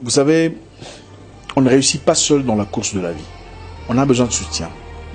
Vous savez, on ne réussit pas seul dans la course de la vie. On a besoin de soutien,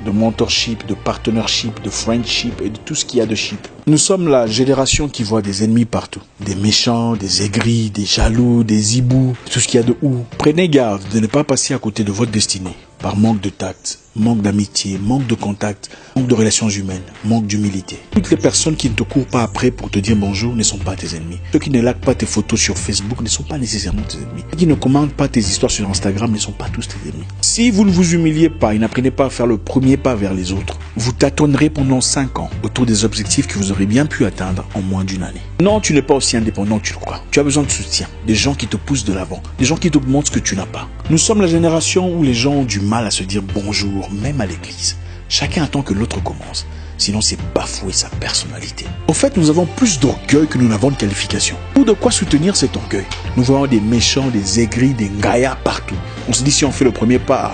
de mentorship, de partnership, de friendship et de tout ce qu'il y a de ship. Nous sommes la génération qui voit des ennemis partout. Des méchants, des aigris, des jaloux, des hiboux, tout ce qu'il y a de ou. Prenez garde de ne pas passer à côté de votre destinée par manque de tact, manque d'amitié, manque de contact, manque de relations humaines, manque d'humilité. Toutes les personnes qui ne te courent pas après pour te dire bonjour ne sont pas tes ennemis. Ceux qui ne likent pas tes photos sur Facebook ne sont pas nécessairement tes ennemis. Ceux qui ne commentent pas tes histoires sur Instagram ne sont pas tous tes ennemis. Si vous ne vous humiliez pas et n'apprenez pas à faire le premier pas vers les autres, vous tâtonnerez pendant 5 ans autour des objectifs que vous aurez bien pu atteindre en moins d'une année. Non, tu n'es pas aussi indépendant que tu le crois. Tu as besoin de soutien, des gens qui te poussent de l'avant, des gens qui te montrent ce que tu n'as pas. Nous sommes la génération où les gens ont du mal à se dire bonjour, même à l'église. Chacun attend que l'autre commence. Sinon, c'est bafouer sa personnalité. Au fait, nous avons plus d'orgueil que nous n'avons de qualification. Ou de quoi soutenir cet orgueil. Nous voyons des méchants, des aigris, des gaillards partout. On se dit, si on fait le premier pas,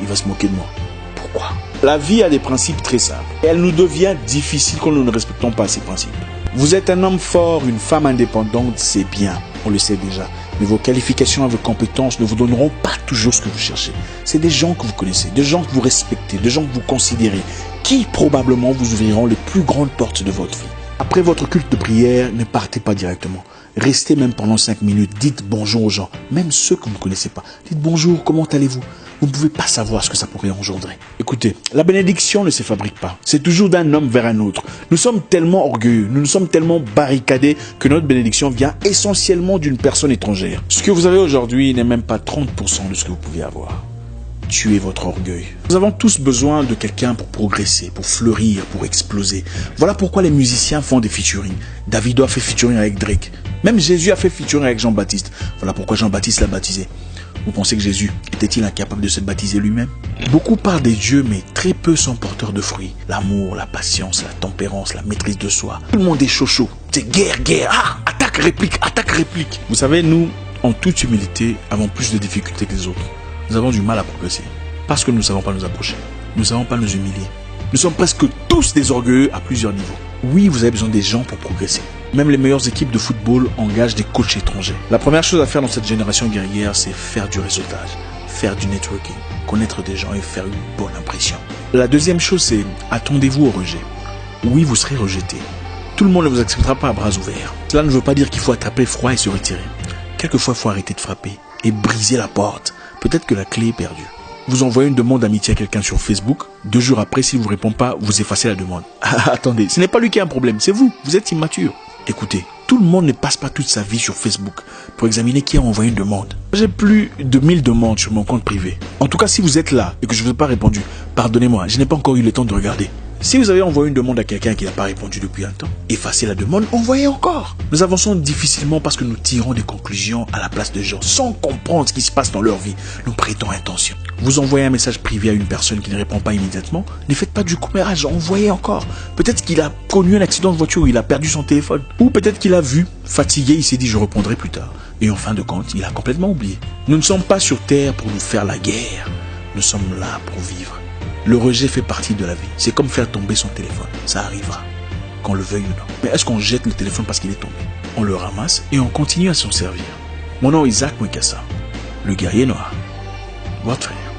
il va se moquer de moi. Pourquoi? La vie a des principes très simples. Et elle nous devient difficile quand nous ne respectons pas ces principes. Vous êtes un homme fort, une femme indépendante, c'est bien. On le sait déjà. Mais vos qualifications et vos compétences ne vous donneront pas toujours ce que vous cherchez. C'est des gens que vous connaissez, des gens que vous respectez, des gens que vous considérez, qui probablement vous ouvriront les plus grandes portes de votre vie. Après votre culte de prière, ne partez pas directement. Restez même pendant 5 minutes, dites bonjour aux gens, même ceux que vous ne connaissez pas. Dites bonjour, comment allez-vous? Vous ne pouvez pas savoir ce que ça pourrait engendrer. Écoutez, la bénédiction ne se fabrique pas. C'est toujours d'un homme vers un autre. Nous sommes tellement orgueilleux, nous sommes tellement barricadés que notre bénédiction vient essentiellement d'une personne étrangère. Ce que vous avez aujourd'hui n'est même pas 30% de ce que vous pouvez avoir. Tuez votre orgueil. Nous avons tous besoin de quelqu'un pour progresser, pour fleurir, pour exploser. Voilà pourquoi les musiciens font des featuring. Davido a fait featuring avec Drake. Même Jésus a fait featuring avec Jean-Baptiste. Voilà pourquoi Jean-Baptiste l'a baptisé. Vous pensez que Jésus était-il incapable de se baptiser lui-même? Beaucoup parlent des dieux, mais très peu sont porteurs de fruits. L'amour, la patience, la tempérance, la maîtrise de soi. Tout le monde est chaud. C'est guerre. Ah, attaque, réplique. Vous savez, nous, en toute humilité, avons plus de difficultés que les autres. Nous avons du mal à progresser. Parce que nous ne savons pas nous approcher. Nous ne savons pas nous humilier. Nous sommes presque tous des orgueilleux à plusieurs niveaux. Oui, vous avez besoin des gens pour progresser. Même les meilleures équipes de football engagent des coachs étrangers. La première chose à faire dans cette génération guerrière, c'est faire du réseautage, faire du networking, connaître des gens et faire une bonne impression. La deuxième chose, c'est attendez-vous au rejet. Oui, vous serez rejeté. Tout le monde ne vous acceptera pas à bras ouverts. Cela ne veut pas dire qu'il faut attraper froid et se retirer. Quelquefois, il faut arrêter de frapper et briser la porte. Peut-être que la clé est perdue. Vous envoyez une demande d'amitié à quelqu'un sur Facebook. 2 jours après, s'il ne vous répond pas, vous effacez la demande. Attendez, ce n'est pas lui qui a un problème, c'est vous. Vous êtes immature. Écoutez, tout le monde ne passe pas toute sa vie sur Facebook pour examiner qui a envoyé une demande. J'ai plus de 1000 demandes sur mon compte privé. En tout cas, si vous êtes là et que je ne vous ai pas répondu, pardonnez-moi, je n'ai pas encore eu le temps de regarder. Si vous avez envoyé une demande à quelqu'un qui n'a pas répondu depuis un temps, effacez la demande, envoyez encore. Nous avançons difficilement parce que nous tirons des conclusions à la place de gens sans comprendre ce qui se passe dans leur vie. Nous prêtons attention. Vous envoyez un message privé à une personne qui ne répond pas immédiatement, ne faites pas du commérage, envoyez encore. Peut-être qu'il a connu un accident de voiture où il a perdu son téléphone. Ou peut-être qu'il a vu, fatigué, il s'est dit je répondrai plus tard. Et en fin de compte, il a complètement oublié. Nous ne sommes pas sur terre pour nous faire la guerre. Nous sommes là pour vivre. Le rejet fait partie de la vie. C'est comme faire tomber son téléphone. Ça arrivera, qu'on le veuille ou non. Mais est-ce qu'on jette le téléphone parce qu'il est tombé? On le ramasse et on continue à s'en servir. Mon nom est Isaac Mwekassa, le guerrier noir. Votre frère.